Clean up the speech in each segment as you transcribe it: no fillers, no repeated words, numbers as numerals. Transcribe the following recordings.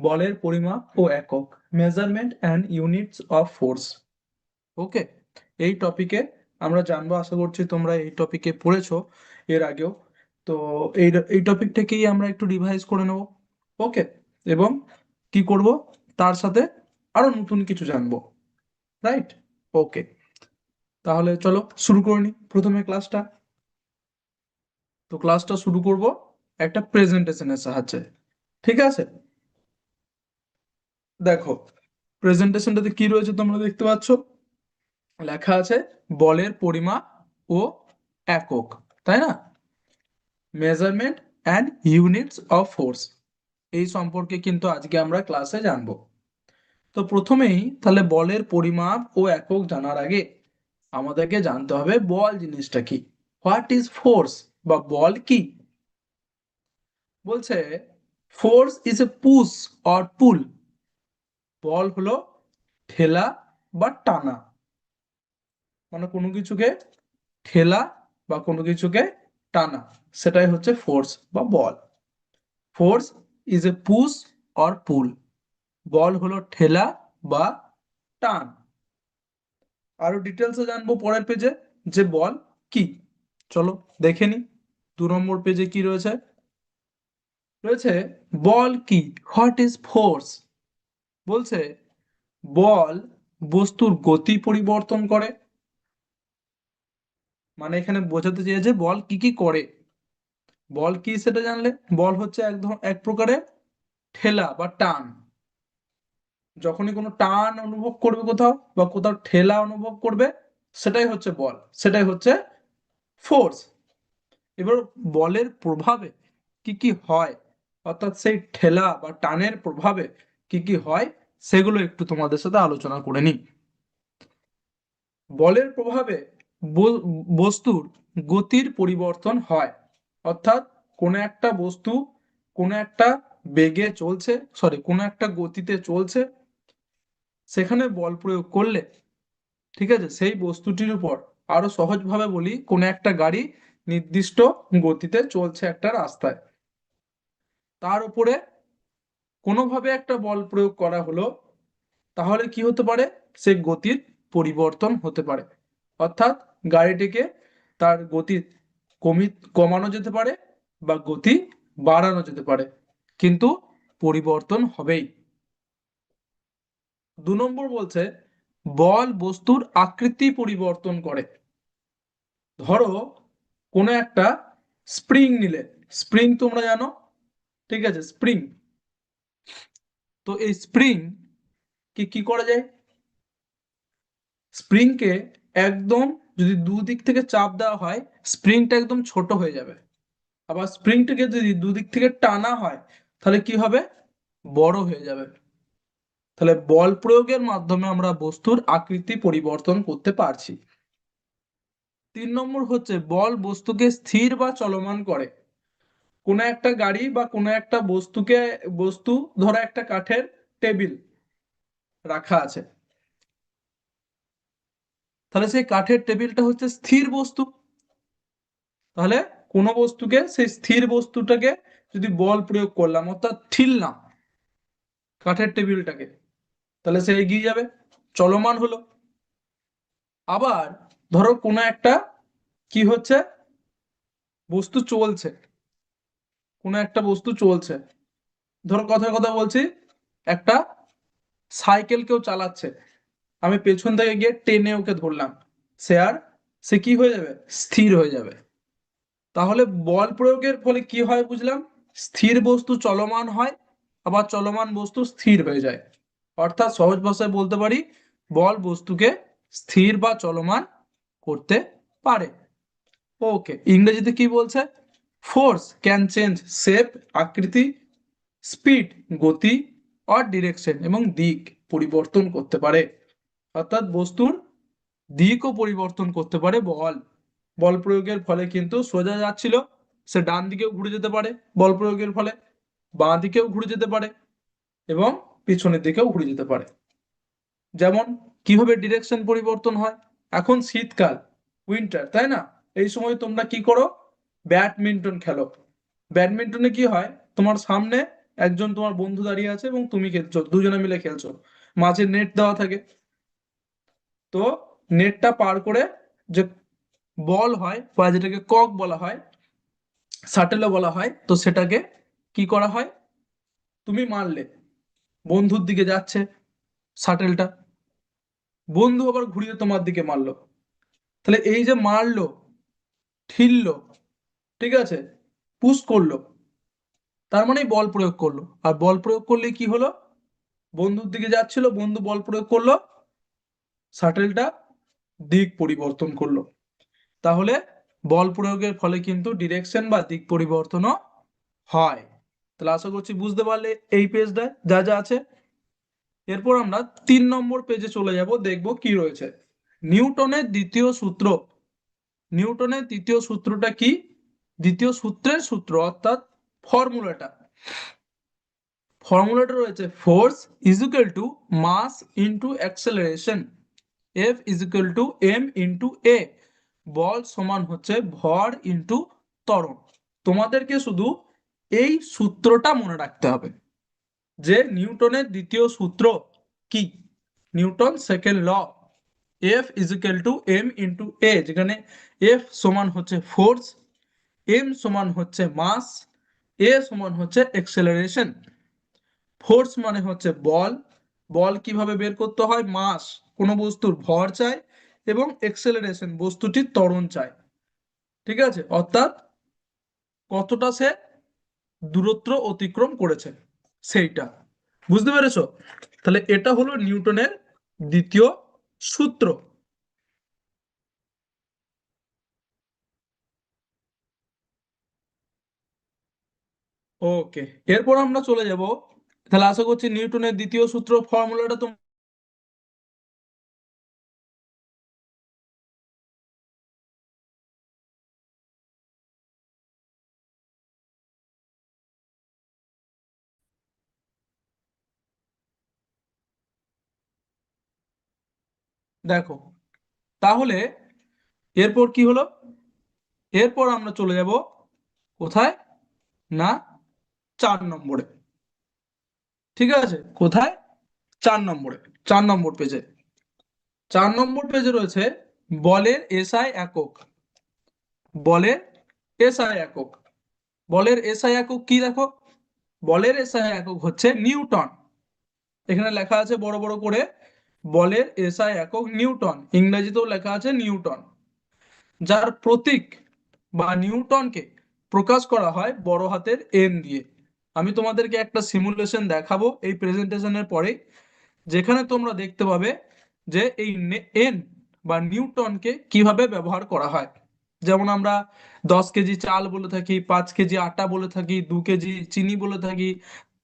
বলের পরিমাপ ও একক, measurement and units of force. Okay, এই টপিকে আমরা জানবো, আশা করছি তোমরা এই টপিকে পড়েছো এর আগেও। তো এই এই টপিকটাকেই আমরা একটু রিভাইজ করে নেব। ওকে, এবং কি করব, তার সাথে আরো নতুন কিছু জানবো। রাইট? ওকে, তাহলে চলো শুরু করে নি প্রথমে ক্লাসটা। তো ক্লাসটা শুরু করব একটা প্রেজেন্টেশনের সাহায্যে। ঠিক আছে, দেখো প্রেজেন্টেশনটাতে কি রয়েছে তোমরা দেখতে পাচ্ছ, লেখা আছে বলের পরিমাপ ও একক, তাই না? Measurement and units of force, এই সম্পর্কে কিন্তু আজকে আমরা ক্লাসে জানবো। তো প্রথমেই তাহলে বলের পরিমাপ ও একক জানার আগে আমাদেরকে জানতে হবে বল জিনিসটা কি। হোয়াট ইজ ফোর্স, বা বল কি? বলছে force is a push or pull. বল হলো ঠেলা বা টানা, মানে কোনো কিছুকে ঠেলা বা কোনো কিছুকে টানা, সেটাই হচ্ছে ফোর্স বা বল। Force is a push or pull, বল হলো ঠেলা বা টান। আরো ডিটেলসে জানবো পরের পেজে যে বল কি। চলো দেখে নি 2 নম্বর পেজে কি রয়েছে। রয়েছে বল কি, হোয়াট ইজ ফোর্স। বলছে বল বস্তুর গতি পরিবর্তন করে, মানে এখানে বোঝাতে চেয়েছে বল কি কি করে। বল কি সেটা জানলে, বল হচ্ছে এক প্রকারের ঠেলা বা টান। যখনই কোনো টান অনুভব করবে কোথাও বা কোথাও ঠেলা অনুভব করবে, সেটাই হচ্ছে বল, সেটাই হচ্ছে ফোর্স। এবার বলের প্রভাবে কি কি হয়, অর্থাৎ সেই ঠেলা বা টানের প্রভাবে কি কি হয়, সেগুলো একটু তোমাদের সাথে আলোচনা করে নিই। বলের প্রভাবে বস্তুর গতির পরিবর্তন হয়, অর্থাৎ কোনো একটা বস্তু কোনো একটা বেগে চলছে, কোনো একটা গতিতে চলছে, সেখানে বল প্রয়োগ করলে, ঠিক আছে, সেই বস্তুটির উপর, আরো সহজভাবে বলি, কোনো একটা গাড়ি নির্দিষ্ট গতিতে চলছে একটা রাস্তায়, তার উপরে কোনোভাবে একটা বল প্রয়োগ করা হলো, তাহলে কি হতে পারে, সে গতির পরিবর্তন হতে পারে। অর্থাৎ গাড়িটিকে তার গতি কমানো যেতে পারে বা গতি বাড়ানো যেতে পারে, কিন্তু পরিবর্তন হবেই। 2 নম্বর বলছে বল বস্তুর আকৃতি পরিবর্তন করে। ধরো কোনো একটা স্প্রিং নিলে, স্প্রিং তোমরা জানো, ঠিক আছে, স্প্রিং। তো এই স্প্রিং কি কি করা যায়, স্প্রিংকে একদম যদি দুদিক থেকে চাপ দেওয়া হয়, স্প্রিংটা একদম ছোট হয়ে যাবে। আবার স্প্রিংটাকে যদি দুদিক থেকে টানা হয়, তাহলে কি হবে, বড় হয়ে যাবে। তাহলে বল প্রয়োগের মাধ্যমে আমরা বস্তুর আকৃতি পরিবর্তন করতে পারছি। 3 নম্বর হচ্ছে বল বস্তুকে স্থির বা চলমান করে। কোনো একটা গাড়ি বা কোনো একটা বস্তু, ধরো একটা কাঠের টেবিল রাখা আছে, তাহলে সেই কাঠের টেবিলটা হচ্ছে স্থির বস্তু। তাহলে কোনো বস্তুকে, সেই স্থির বস্তুটাকে যদি বল প্রয়োগ করলাম, অর্থাৎ ঠেললাম কাঠের টেবিলটাকে, তাহলে সে এগিয়ে যাবে, চলমান হলো। আবার ধরো কোনো একটা কি হচ্ছে, বস্তু চলছে, কোনো একটা বস্তু চলছে, ধরো কথার কথা বলছি, একটা সাইকেল কেউ চালাচ্ছে, আমি পেছন থেকে গিয়ে টেনে ওকে ধরলাম, সে কি হয়ে যাবে, স্থির হয়ে যাবে। তাহলে বল প্রয়োগের ফলে কি হয় বুঝলাম, স্থির বস্তু চলমান হয়, আবার চলমান বস্তু স্থির হয়ে যায়। অর্থাৎ সহজ ভাষায় বলতে পারি, বল বস্তুকে স্থির বা চলমান করতে পারে। ওকে, ইংরেজিতে কি বলছে, ফোর্স ক্যান চেঞ্জ শেপ, আকৃতি, স্পিড গতি, আর ডিরেকশন এবং দিক পরিবর্তন করতে পারে। অর্থাৎ বস্তুর দিকও পরিবর্তন করতে পারে বল। বল প্রয়োগের ফলে কিন্তু সোজা যাচ্ছিল, সে ডান দিকেও ঘুরে যেতে পারে, বল প্রয়োগের ফলে বাঁ দিকেও ঘুরে যেতে পারে, এবং পিছনের দিকেও ঘুরে যেতে পারে। যেমন কিভাবে ডিরেকশন পরিবর্তন হয়, এখন শীতকাল, উইন্টার, তাই না? এই সময় তোমরা কি করো, ব্যাডমিন্টন খেলো। ব্যাডমিন্টনে কি হয়, তোমার সামনে একজন তোমার বন্ধু দাঁড়িয়ে আছে এবং তুমি খেলছো, দুজনে মিলে খেলছো, মাঝে নেট দেওয়া থাকে। তো নেটটা পার করে যে বল হয় বা যেটাকে কক বলা হয়, শাটেলও বলা হয়, তো সেটাকে কি করা হয়, তুমি মারলে, বন্ধুর দিকে যাচ্ছে শাটেলটা, বন্ধু আবার ঘুরিয়ে তোমার দিকে মারলো, তাহলে এই যে মারলো, ঠিললো, ঠিক আছে, পুশ করলো, তার মানে বল প্রয়োগ করলো। আর বল প্রয়োগ করলে কি হলো, বন্ধুর দিকে যাচ্ছিল, বন্ধু বল প্রয়োগ করলো, শাটেলটা দিক পরিবর্তন করলো। তাহলে বল প্রয়োগের ফলে কিন্তু ডিরেকশন বা দিক পরিবর্তনও হয়। তাহলে আশা করছি বুঝতে পারলে এই পেজটায় যা যা আছে। এরপর আমরা 3 নম্বর পেজে চলে যাব, দেখব কি রয়েছে। নিউটনের দ্বিতীয় সূত্র। নিউটনের তৃতীয় সূত্রটা কি, দ্বিতীয় সূত্রের সূত্র অর্থাৎ ফর্মুলাটা, ফর্মুলাটা রয়েছে force is equal to mass into acceleration, F is equal to M into A, বল সমান হচ্ছে ভর ইন্টু ত্বরণ। তোমাদেরকে শুধু এই সূত্রটা মনে রাখতে হবে যে নিউটনের দ্বিতীয় সূত্র কি, Newton second law, F is equal to M into A, যেখানে এফ সমান হচ্ছে ফোর্স, এম সমান হচ্ছে মাস, এ সমান হচ্ছে অ্যাক্সেলারেশন। ফোর্স মানে হচ্ছে বল, বল কিভাবে বের করতে হয়, মাস কোনো বস্তুর ভর চায়, এবং এক্সেলারেশন বস্তুটির ত্বরণ চায়, ঠিক আছে, অর্থাৎ কতটা সে দূরত্ব অতিক্রম করেছে সেইটা। বুঝতে পেরেছো? তাহলে এটা হলো নিউটনের দ্বিতীয় সূত্র। ওকে, এরপর আমরা চলে যাব, তাহলে আশা করছি নিউটনের দ্বিতীয় সূত্র ফর্মুলাটা তো দেখো। তাহলে এরপর কি হলো, এরপর আমরা চলে যাব কোথায়, না 4 নম্বরে, ঠিক আছে, কোথায়, 4 নম্বরে, 4 নম্বর পেজে। 4 নম্বর পেজে রয়েছে বলের এসআই একক, বলের এসআই একক, বলের এসআই একক কি দেখো, বলের এসআই একক হচ্ছে নিউটন। এখানে লেখা আছে বড় বড় করে, বলের এসআই একক নিউটন, ইংরেজিতেও লেখা আছে নিউটন। যার প্রতীক বা নিউটনকে প্রকাশ করা হয় বড় হাতের এন দিয়ে। আমি তোমাদেরকে একটা সিমুলেশন দেখাবো এই প্রেজেন্টেশনের পরে, যেখানে তোমরা দেখতে পাবে যে এই এন বা নিউটনকে কিভাবে ব্যবহার করা হয়। যেমন আমরা 10 কেজি চাল বলে থাকি, 5 কেজি আটা বলে থাকি, 2 কেজি চিনি বলে থাকি,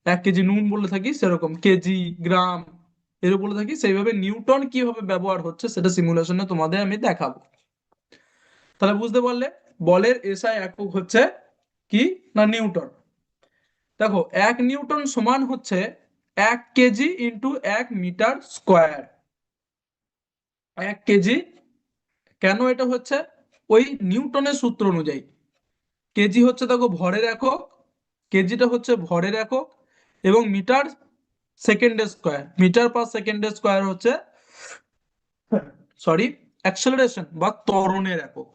1 কেজি নুন বলে থাকি, সেরকম কেজি, গ্রাম এরও বলে থাকি, সেইভাবে নিউটন কিভাবে ব্যবহার হচ্ছে সেটা সিমুলেশনে তোমাদের আমি দেখাবো। তাহলে বুঝতে পারলে বলের এসআই একক হচ্ছে কি, না নিউটন। দেখো 1 নিউটন সমান হচ্ছে 1 KG into 1 metre square. 1 KG, কেন এটা হচ্ছে, ওই নিউটনের সূত্র অনুযায়ী। কেজি হচ্ছে দেখো ভরের একক, কেজিটা হচ্ছে ভরের একক, এবং মিটার সেকেন্ডের স্কোয়ার, মিটার পার সেকেন্ডের স্কোয়ার হচ্ছে, সরি, অ্যাক্সেলারেশন বা ত্বরণের একক।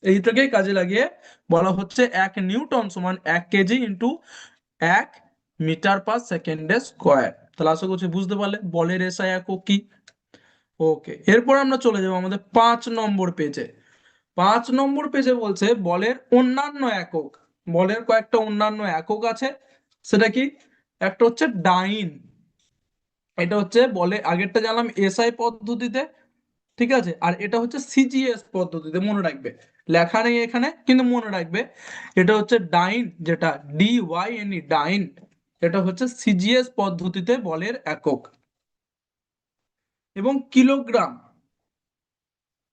এইটাকেই কাজে লাগিয়ে বলা হচ্ছে 1 নিউটন সমান 1 কেজি ইন্টু 1 মিটার পার সেকেন্ডের স্কোয়ার। তাহলে আশা করছি বুঝতে পারলে বলের এসআই একক কি। ওকে, এরপর আমরা চলে যাবো আমাদের 5 নম্বর পেজে। 5 নম্বর পেজে বলছে বলের অন্যান্য একক, বলের কয়েকটা অন্যান্য একক আছে, সেটা কি, একটা হচ্ছে ডাইন, এটা হচ্ছে বলে, আগেরটা জানলাম এসআই পদ্ধতিতে, ঠিক আছে, আর এটা হচ্ছে সিজিএস পদ্ধতিতে, মনে রাখবে, লেখা নেই এখানে কিন্তু মনে রাখবে। এটা হচ্ছে ডাইন, যেটা DYNE ডাইন, এটা হচ্ছে সিজিএস পদ্ধতিতে বলের একক। এবং kilogram,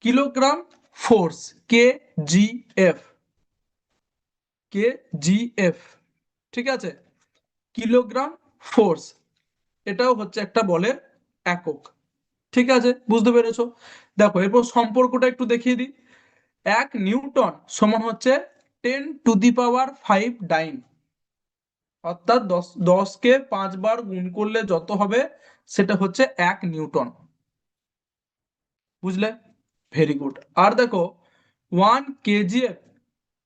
kilogram force, KGF, KGF, ঠিক আছে, কিলোগ্রাম ফোর্স, এটাও হচ্ছে একটা বলের একক। ঠিক আছে, বুঝতে পেরেছো? দেখো এরপর সম্পর্কটা একটু দেখিয়ে দিই। 1 নিউটন সমান হচ্ছে 10⁵ ডাইন, অর্থাৎ 10কে 5 বার গুণ করলে যত হবে সেটা হচ্ছে 1 নিউটন। বুঝলে? Very good. আর দেখো 1 KGF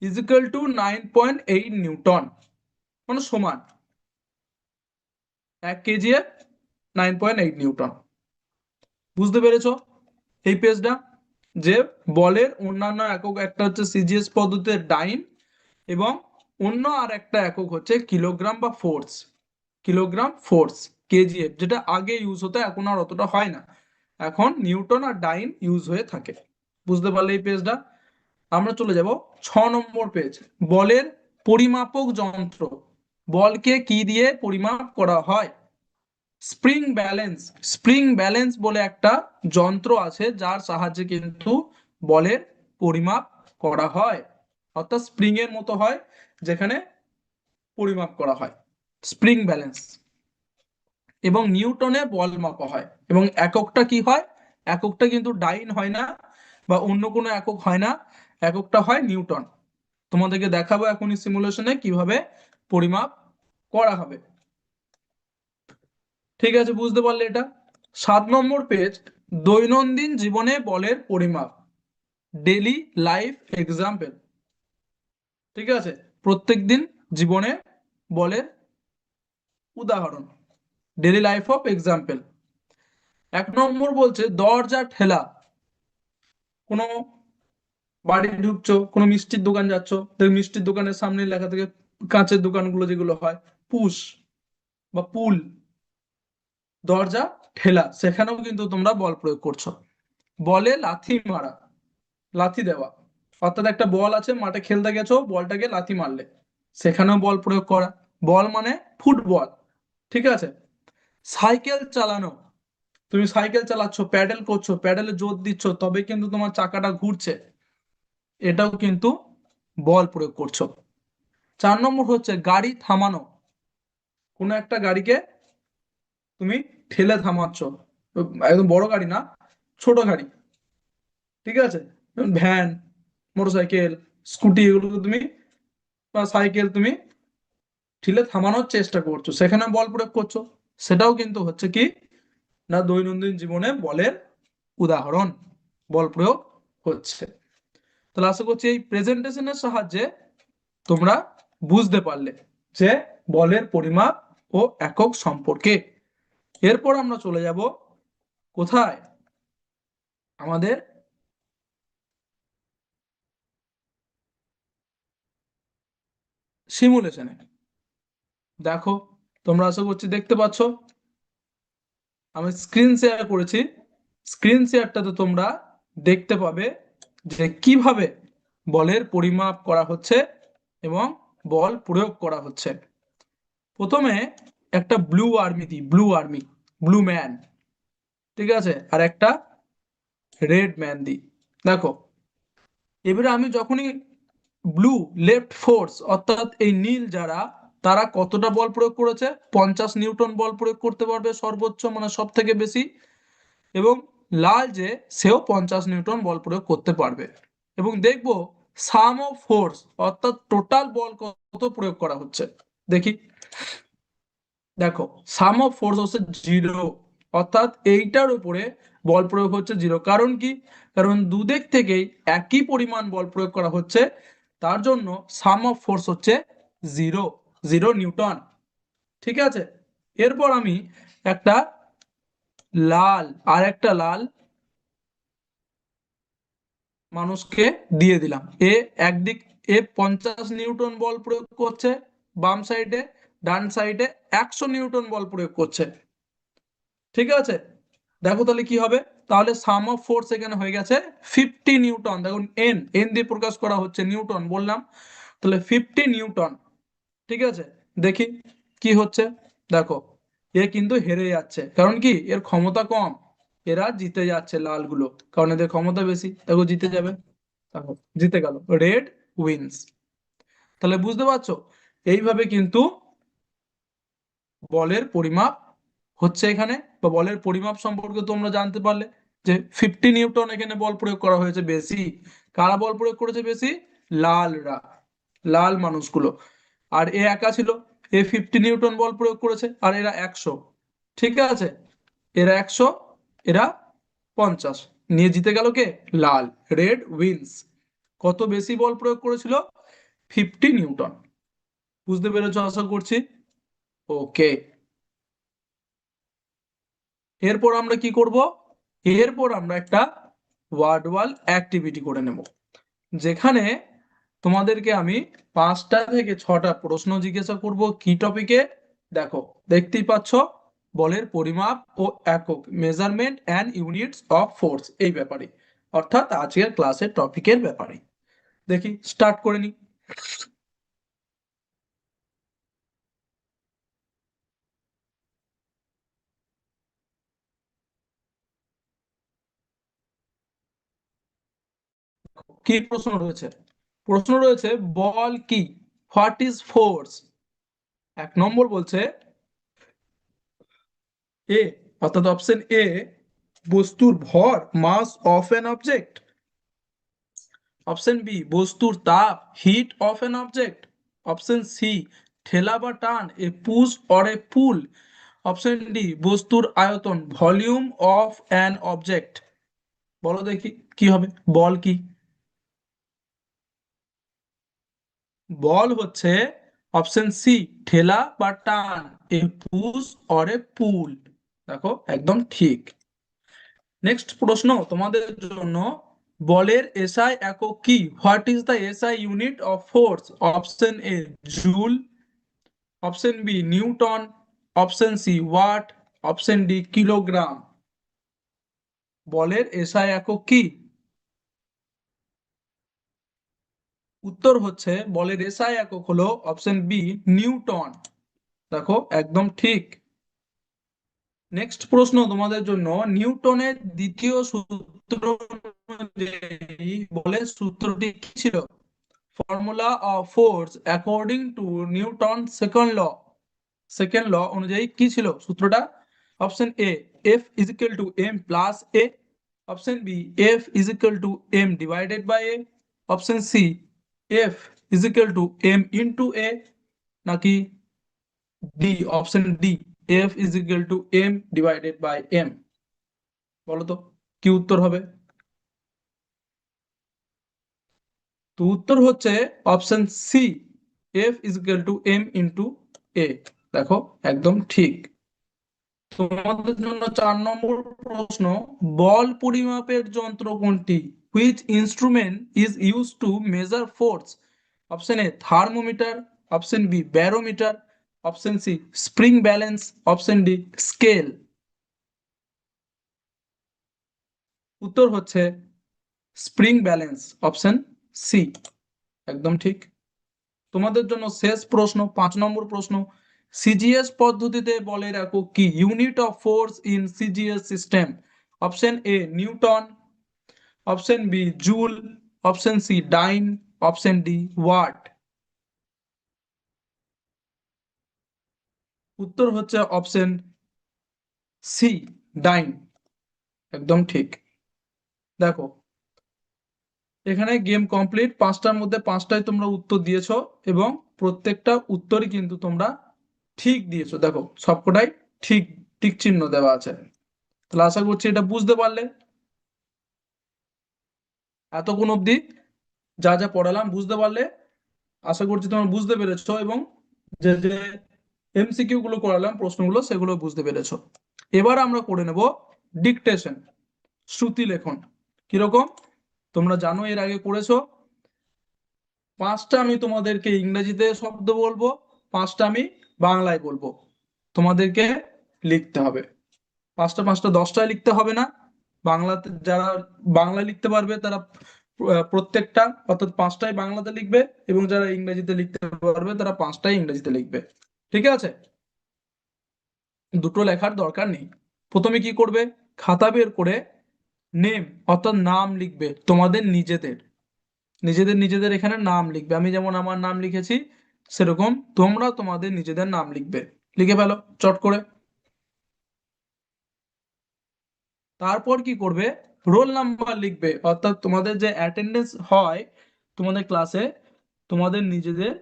is equal two 9.8 Newton, মানে সমান 1 কেজিএফ 9.8 নিউটন। বুঝতে পেরেছো এই পেজটা? যে বলের অন্যান্য একক, একটা হচ্ছে সিজিএস পদ্ধতিতে ডাইন, এবং অন্য আর একটা একক হচ্ছে কিলোগ্রাম বা ফোর্স, কিলোগ্রাম ফোর্স, কেজিএফ, যেটা আগে ইউজ হতো, এখন আর অতটা হয় না, এখন নিউটন আর ডাইন ইউজ হয়ে থাকে। বুঝতে পারলে এই পেজটা? আমরা চলে যাব 6 নম্বর পেজ, বলের পরিমাপক যন্ত্র। বলকে কি দিয়ে পরিমাপ করা হয়? Spring balance. স্প্রিং ব্যালেন্স বলে একটা যন্ত্র আছে যার সাহায্যে কিন্তু বলের পরিমাপ করা হয়, অর্থাৎ স্প্রিং এর মতো হয় যেখানে পরিমাপ করা হয়, স্প্রিং ব্যালেন্স। এবং নিউটনে বল মাপা হয়, এবং এককটা কি হয়? এককটা কিন্তু ডাইন হয় না বা অন্য কোনো একক হয় না, এককটা হয় নিউটন। তোমাদেরকে দেখাবো এখনই সিমুলেশনে কিভাবে পরিমাপ করা হবে। ঠিক আছে, বুঝতে পারলে এটা? 7 নম্বর পেজ, দৈনন্দিন জীবনে বলের পরিমাপ, ডেইলি লাইফ এক্সাম্পল। ঠিক আছে, প্রত্যেকদিন জীবনে বলের উদাহরণ, ডেইলি লাইফ অফ এক্সাম্পল। 1 নম্বর বলছে দরজা ঠেলা। কোনো বাড়ি ঢুকছো, কোনো মিষ্টির দোকান যাচ্ছ, দেখো মিষ্টির দোকানের সামনে লেখা থাকে, কাঁচের দোকানগুলো যেগুলো হয়, পুশ বা পুল, দরজা ঠেলা, সেখানেও কিন্তু তোমরা বল প্রয়োগ করছো। বলে লাথি মারা, লাথি দেওয়া, অর্থাৎ একটা বল আছে, মাঠে খেলতে গেছো, বলটাকে লাথি মারলে, সেখানেও বল প্রয়োগ করা। বল মানে ফুটবল। ঠিক আছে। সাইকেল চালানো, তুমি সাইকেল চালাচ্ছ, প্যাডেল করছো, প্যাডেলে জোর দিচ্ছ, তবে কিন্তু তোমার চাকাটা ঘুরছে, এটাও কিন্তু বল প্রয়োগ করছো। 4 নম্বর হচ্ছে গাড়ি থামানো। কোনো একটা গাড়িকে তুমি ঠেলে থামাচ্ছ, একদম বড় গাড়ি না, ছোট গাড়ি, ঠিক আছে, ভ্যান, মোটরসাইকেল, স্কুটি, এগুলো তুমি বা সাইকেল তুমি ঠেলে থামানোর চেষ্টা করছো, সেখানে বল প্রয়োগ করছো, সেটাও কিন্তু হচ্ছে কি না দৈনন্দিন জীবনে বলের উদাহরণ, বল প্রয়োগ হচ্ছে। তাহলে আশা করছি এই প্রেজেন্টেশনের সাহায্যে তোমরা বুঝতে পারলে যে বলের পরিমাপ ও একক সম্পর্কে। এরপর আমরা চলে যাব কোথায়? আমাদের সিমুলেশনে। দেখো, তোমরা আশা করছি দেখতে পাচ্ছ, আমি স্ক্রিন শেয়ার করেছি, স্ক্রিন শেয়ারটাতে তোমরা দেখতে পাবে যে কিভাবে বলের পরিমাপ করা হচ্ছে এবং বল প্রয়োগ করা হচ্ছে। প্রথমে একটা ব্লু আর্মি দিই, ব্লু আর্মি, ব্লু ম্যান, ঠিক আছে, আর একটা রেড ম্যান দিই। দেখো, এবারে আমি যখনই ব্লু, লেফট ফোর্স, অর্থাৎ এই নীল যারা, তারা কতটা বল প্রয়োগ করেছে? 50 নিউটন বল প্রয়োগ করতে পারবে সর্বোচ্চ, মানে সব থেকে বেশি। এবং লাল যে, সেও 50 নিউটন বল প্রয়োগ করতে পারবে। এবং দেখবো সাম অফ ফোর্স, অর্থাৎ টোটাল বল কত প্রয়োগ করা হচ্ছে। দেখি, দেখো সাম অফ ফোর্স হচ্ছে 0, অর্থাৎ এইটার উপরে বল প্রয়োগ হচ্ছে 0। কারণ কি? কারণ দুদিক থেকেই একই পরিমাণ বল প্রয়োগ করা হচ্ছে, তার জন্য সাম অফ ফোর্স হচ্ছে 0, 0 নিউটন। ঠিক আছে। এরপর আমি একটা লাল, আর একটা লাল মানুষকে দিয়ে দিলাম, একদিক, 50 নিউটন বল প্রয়োগ করছে বাম সাইডে, ডান সাইডে 100 নিউটন বল প্রয়োগ করছে। ঠিক আছে, দেখো তাহলে কি হবে? তাহলে সাম অফ ফোর্স এখানে হয়ে গেছে 50 নিউটন। দেখুন এন, এন দিয়ে প্রকাশ করা হচ্ছে, নিউটন বললাম, তাহলে 50 নিউটন। ঠিক আছে, দেখি কি হচ্ছে। দেখো, এ কিন্তু হেরে যাচ্ছে, কারণ কি এর ক্ষমতা কম, এরা জিতে যাচ্ছে লালগুলো, কারণ এদের ক্ষমতা বেশি, দেখো জিতে যাবে, দেখো জিতে গেল, রেড উইন্স। তাহলে বুঝতে পারছো, এইভাবে কিন্তু বলের পরিমাপ হচ্ছে এখানে, বা বলের পরিমাপ সম্পর্কে তোমরা জানতে পারলে যে 50 নিউটন এখানে বল প্রয়োগ করা হয়েছে বেশি। কারা বল প্রয়োগ করেছে বেশি? লালরা, লাল মানুষগুলো। আর এ একা ছিল, এ 50 নিউটন বল প্রয়োগ করেছে আর এরা 100, ঠিক আছে, এরা 100, এরা 50, নিয়ে জিতে গেল কে? লাল, রেড উইন্স। কত বেশি বল প্রয়োগ করেছিল? 50 নিউটন। বুঝতে পেরেছো আশা করছি। ওকে, এরপর আমরা কি করব? এরপর আমরা একটা ওয়ার্ড ওয়াল অ্যাক্টিভিটি করে নেব, যেখানে তোমাদেরকে আমি 5টা থেকে 6টা প্রশ্ন জিজ্ঞাসা করব। কি টপিকে? দেখো, দেখতেই পাচ্ছ, বলের পরিমাপ ও একক, measurement and units of force, এই ব্যাপারে, অর্থাৎ আজকের ক্লাসের টপিকের ব্যাপারে। দেখি, স্টার্ট করে নি। কি প্রশ্ন রয়েছে? প্রশ্ন রয়েছে, বল কি? What is force? 1 নম্বর বলছে এ, অর্থাৎ অপশন এ, বস্তুর ভর, mass of an object. Option B, বস্তুর তাপ, heat of an object. Option C, ঠেলা বা টান, a push or a pull. Option D, বস্তুর আয়তন, ভলিউম অফ অ্যান অবজেক্ট। বলো দেখি কি হবে, বল কি? বল হচ্ছে অপশন সি, ঠেলা বা টান, এ পুশ অর এ পুল। দেখো, একদম ঠিক। নেক্সট প্রশ্ন তোমাদের জন্য, বলের এসআই একক কি? What is the SI unit of force? Option A, joule. Option B, newton. Option C, watt. Option D, kilogram. বলের এসআই একক কি? উত্তর হচ্ছে, বলের এসআই একক হলো অপশন বি, নিউটন। দেখো, একদম ঠিক। নেক্সট প্রশ্ন তোমাদের জন্য, নিউটনের দ্বিতীয় সূত্র অনুযায়ী বলের সূত্রটি কি ছিল? Formula of force according to Newton second law, second law অনুযায়ী কি ছিল সূত্রটা? Option A, F is equal to M plus A. Option B, F is equal to M divided by A. Option C, F is equal to M into A. নাকি D, option D, F is equal to M divided by M? বলো তো কি উত্তর হবে? তো উত্তর হচ্ছে option C, F is equal to M into এ। দেখো, একদম ঠিক। তোমাদের জন্য 4 নম্বর প্রশ্ন, বল পরিমাপের যন্ত্র কোনটি? Which instrument is use to measure force? Option A, thermometer. Option B, barometer. Option C, spring balance. Option D, scale. উত্তর হচ্ছে স্প্রিং ব্যালেন্স, অপশন সি। একদম ঠিক। তোমাদের জন্য শেষ প্রশ্ন, 5 নম্বর প্রশ্ন, সিজিএস পদ্ধতিতে বলের একক কি? Unit of force in CGS system. Option A, newton. Option B, joule. Option C, dyne. Option D, watt. উত্তর হচ্ছে অপশন সি, ডাইন। একদম ঠিক। দেখো, এখানে গেম কমপ্লিট, 5টার মধ্যে 5টাই তোমরা উত্তর দিয়েছো, এবং প্রত্যেকটা উত্তরই কিন্তু তোমরা ঠিক দিয়েছো। দেখো, সবকটাই ঠিক, টিক চিহ্ন দেওয়া আছে। তাহলে আশা করছি এটা বুঝতে পারলে। এতক্ষণ অবধি যা যা পড়ালাম বুঝতে পারলে? আশা করছি তোমরা বুঝতে পেরেছো, এবং যে যে এমসিকিউ গুলো করালাম, প্রশ্নগুলো, সেগুলো বুঝতে পেরেছো। এবার আমরা করে নেব ডিকটেশন, শ্রুতি লেখন। কিরকম? তোমরা জানো, এর আগে করেছো। 5টা আমি তোমাদেরকে ইংরেজিতে শব্দ বলবো, 5টা আমি বাংলায় বলবো, তোমাদেরকে লিখতে হবে। 5টা 5টা 10টায় লিখতে হবে না। বাংলাতে যারা বাংলা লিখতে পারবে তারা প্রত্যেকটা, অর্থাৎ 5টাই বাংলাতে লিখবে, এবং যারা ইংরেজিতে লিখতে পারবে তারা 5টাই ইংরেজিতে লিখবে। ঠিক আছে? দুটো লেখার দরকার নেই। প্রথমে কি করবে? খাতা বের করে নেম, অর্থাৎ নাম লিখবে তোমাদের নিজেদের, নিজেদের নিজেদের এখানে নাম লিখবে। আমি যেমন আমার নাম লিখেছি, সেরকম তোমরা তোমাদের নিজেদের নাম লিখবে। লিখে ফেলো চট করে। তারপর কি করবে? রোল নাম্বার লিখবে, অর্থাৎ তোমাদের যে অ্যাটেন্ডেন্স হয় তোমাদের ক্লাসে, তোমাদের নিজেদের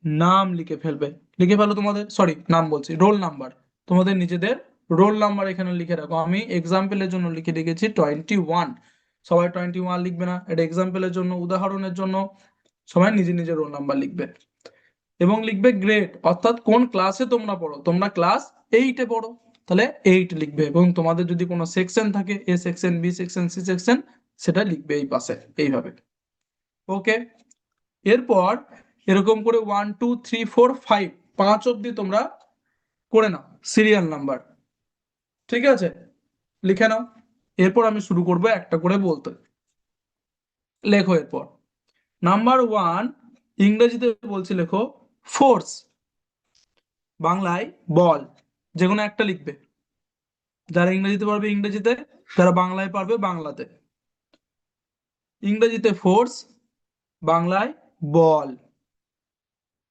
নাম লিখে ফেলবে। লিখে ফেলো তোমাদের, সরি নাম বলছি, রোল নাম্বার। তোমাদের নিজেদের রোল নাম্বার এখানে লিখে রাখো। আমি এক্সাম্পলের জন্য লিখে রেখেছি 21। সবাই 21 লিখবে না, এটা এক্সাম্পলের জন্য, উদাহরণের জন্য সবাই নিজে নিজে রোল নাম্বার লিখবে। এবং লিখবে গ্রেড, অর্থাৎ কোন ক্লাসে তোমরা পড়ো। তোমরা ক্লাস 8-এ পড়ো, তাহলে 8 লিখবে। এবং তোমাদের যদি কোনো সেকশন থাকে, A section, B section, C section, সেটা লিখবে এই পাশে এইভাবে। ওকে, এরপর এরকম করে 1 2 3 4 5 5 অব্দি তোমরা করে নাও সিরিয়াল নাম্বার। ঠিক আছে, লিখে নাও। এরপর আমি শুরু করবো একটা করে বলতে। লেখো এরপর। নাম্বার 1 ইংরেজিতে বলছি, লেখো ফোর্স, বাংলায় বল। যে কোনো একটা লিখবে, যারা ইংরেজিতে পারবে ইংরেজিতে, যারা বাংলায় পারবে বাংলাতে। ইংরেজিতে ফোর্স, বাংলায় বল।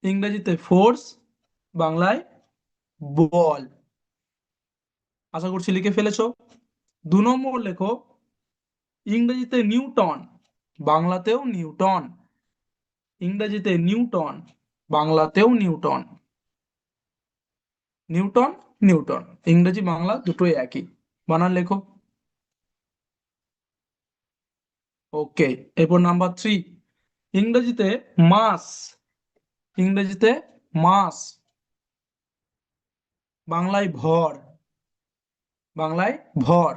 ইংরেজিতে ফোর্স, বাংলায় বল। আশা করছি লিখে ফেলেছো। 2 নম্বর লেখো ইংরেজিতে নিউটন, বাংলাতেও নিউটন। ইংরেজিতে নিউটন, বাংলাতেও নিউটন। নিউটন, নিউটন, ইংরেজি বাংলা দুটোই একই, বানান লেখো। ওকে, এরপর নাম্বার 3 ইংরেজিতে মাস। ইংরেজিতে মাস, বাংলায় ভর। বাংলায় ভর।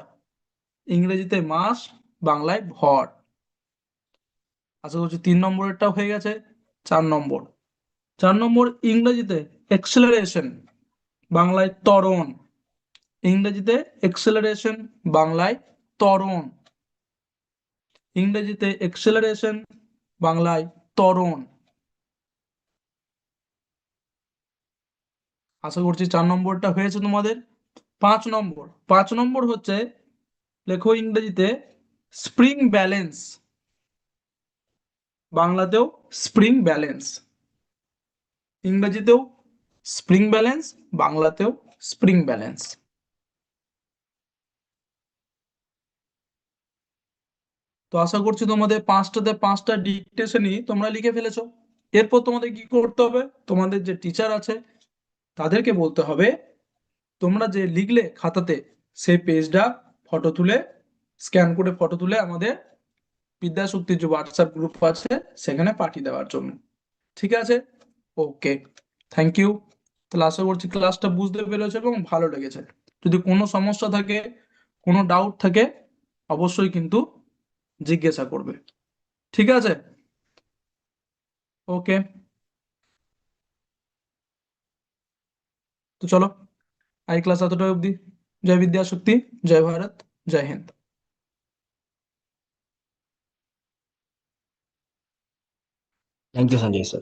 ইংরেজিতে মাস, বাংলায় ভর। আশা করছি 3 নম্বরেরটাও হয়ে গেছে। 4 নম্বর। 4 নম্বর ইংরেজিতে এক্সেলারেশন, বাংলায় ত্বরণ। ইংরেজিতে এক্সেলারেশন, বাংলায় ত্বরণ। ইংরেজিতে এক্সেলারেশন, বাংলায় ত্বরণ। আশা করছি 4 নম্বরটা হয়েছে তোমাদের। 5 নম্বর। 5 নম্বর হচ্ছে, লেখো ইংরেজিতে স্প্রিং ব্যালেন্স, বাংলাতেও স্প্রিং ব্যালেন্স। ইংরেজিতেও স্প্রিং ব্যালেন্স, বাংলাতেও স্প্রিং ব্যালেন্স। তো আশা করছি তোমাদের 5টাতে 5টা ডিকটেশনই তোমরা লিখে ফেলেছো। এরপর তোমাদের কি করতে হবে, তোমাদের যে টিচার আছে তাদেরকে বলতে হবে তোমরা যে লিখলে খাতাতে সেই পেজটা ফটো তুলে, স্ক্যান করে ফটো তুলে আমাদের বিদ্যাশক্তির যে হোয়াটসঅ্যাপ গ্রুপ আছে সেখানে পাঠিয়ে দেওয়ার জন্য। ঠিক আছে, ওকে, থ্যাংক ইউ। তাহলে আশা করছি ক্লাসটা বুঝতে পেরেছো এবং ভালো লেগেছে। যদি কোনো সমস্যা থাকে, কোনো ডাউট থাকে, অবশ্যই কিন্তু জিজ্ঞাসা করবে। ঠিক আছে, ওকে। তো চলো, আই ক্লাস এতটাই অবধি। জয় বিদ্যাশক্তি, জয় ভারত, জয় Hind. Thank you Sanjay sir.